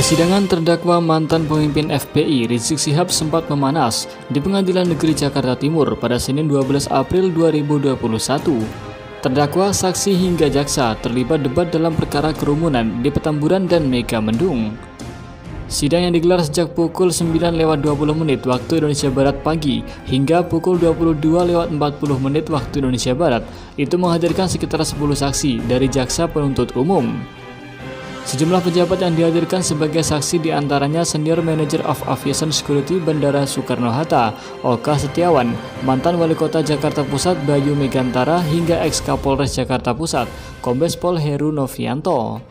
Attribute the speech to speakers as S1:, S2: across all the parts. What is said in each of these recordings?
S1: Persidangan terdakwa mantan pemimpin FPI Rizik Syihab sempat memanas di Pengadilan Negeri Jakarta Timur pada Senin 12 April 2021. Terdakwa, saksi hingga jaksa terlibat debat dalam perkara kerumunan di Petamburan dan Megamendung. Sidang yang digelar sejak pukul 9.20 waktu Indonesia Barat pagi hingga pukul 22.40 waktu Indonesia Barat itu menghadirkan sekitar 10 saksi dari jaksa penuntut umum. Sejumlah pejabat yang dihadirkan sebagai saksi diantaranya Senior Manager of Aviation Security Bandara Soekarno-Hatta, Oka Setiawan, mantan Wali Kota Jakarta Pusat Bayu Megantara hingga ex-Kapolres Jakarta Pusat, Kombes Pol Heru Novianto.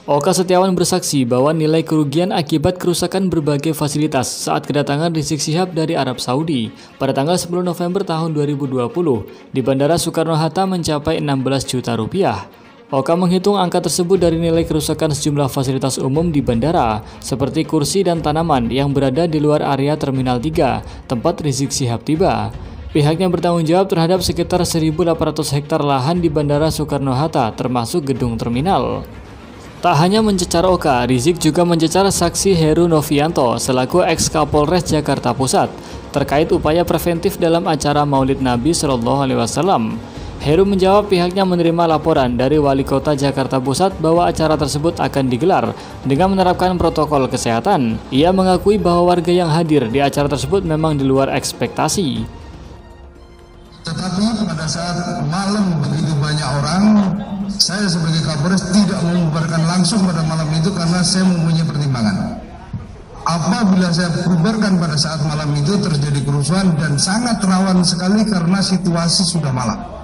S1: Oka Setiawan bersaksi bahwa nilai kerugian akibat kerusakan berbagai fasilitas saat kedatangan Rizik Syihab dari Arab Saudi pada tanggal 10 November tahun 2020 di Bandara Soekarno-Hatta mencapai 16 juta rupiah. Oka menghitung angka tersebut dari nilai kerusakan sejumlah fasilitas umum di bandara, seperti kursi dan tanaman yang berada di luar area Terminal 3, tempat Rizik Syihab tiba. Pihaknya bertanggung jawab terhadap sekitar 1.800 hektar lahan di Bandara Soekarno-Hatta, termasuk gedung terminal. Tak hanya mencecar Oka, Rizik juga mencecar saksi Heru Novianto selaku ex-Kapolres Jakarta Pusat terkait upaya preventif dalam acara Maulid Nabi SAW. Heru menjawab pihaknya menerima laporan dari Wali Kota Jakarta Pusat bahwa acara tersebut akan digelar dengan menerapkan protokol kesehatan. Ia mengakui bahwa warga yang hadir di acara tersebut memang di luar ekspektasi.
S2: Tetapi pada saat malam begitu banyak orang, saya sebagai Kapolres tidak membubarkan langsung pada malam itu karena saya mempunyai pertimbangan. Apabila saya bubarkan pada saat malam itu terjadi kerusuhan dan sangat rawan sekali karena situasi sudah malam.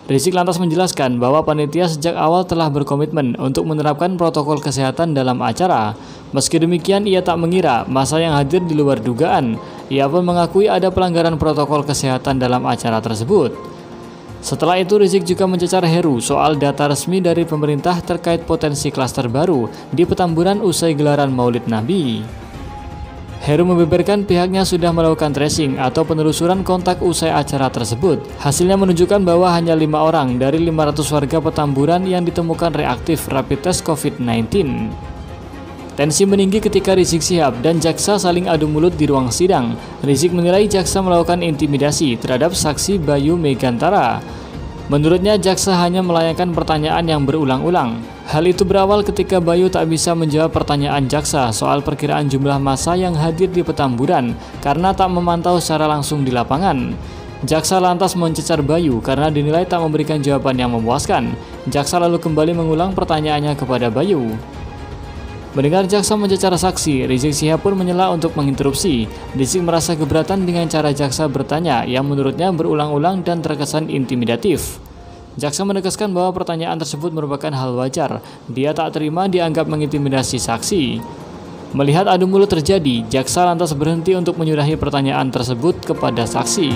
S1: Rizik lantas menjelaskan bahwa panitia sejak awal telah berkomitmen untuk menerapkan protokol kesehatan dalam acara. Meski demikian, ia tak mengira massa yang hadir di luar dugaan. Ia pun mengakui ada pelanggaran protokol kesehatan dalam acara tersebut. Setelah itu, Rizik juga mencecar Heru soal data resmi dari pemerintah terkait potensi klaster baru di Petamburan usai gelaran Maulid Nabi. Heru membeberkan pihaknya sudah melakukan tracing atau penelusuran kontak usai acara tersebut. Hasilnya menunjukkan bahwa hanya 5 orang dari 500 warga Petamburan yang ditemukan reaktif rapid test COVID-19. Tensi meninggi ketika Rizik Syihab dan jaksa saling adu mulut di ruang sidang. Rizik menilai jaksa melakukan intimidasi terhadap saksi Bayu Megantara. Menurutnya, jaksa hanya melayangkan pertanyaan yang berulang-ulang. Hal itu berawal ketika Bayu tak bisa menjawab pertanyaan jaksa soal perkiraan jumlah massa yang hadir di Petamburan karena tak memantau secara langsung di lapangan. Jaksa lantas mencecar Bayu karena dinilai tak memberikan jawaban yang memuaskan. Jaksa lalu kembali mengulang pertanyaannya kepada Bayu. Mendengar jaksa mencecar saksi, Rizik Syihab pun menyela untuk menginterupsi. Rizik merasa keberatan dengan cara jaksa bertanya yang menurutnya berulang-ulang dan terkesan intimidatif. Jaksa menegaskan bahwa pertanyaan tersebut merupakan hal wajar. Dia tak terima dianggap mengintimidasi saksi. Melihat adu mulut terjadi, jaksa lantas berhenti untuk menyudahi pertanyaan tersebut kepada saksi.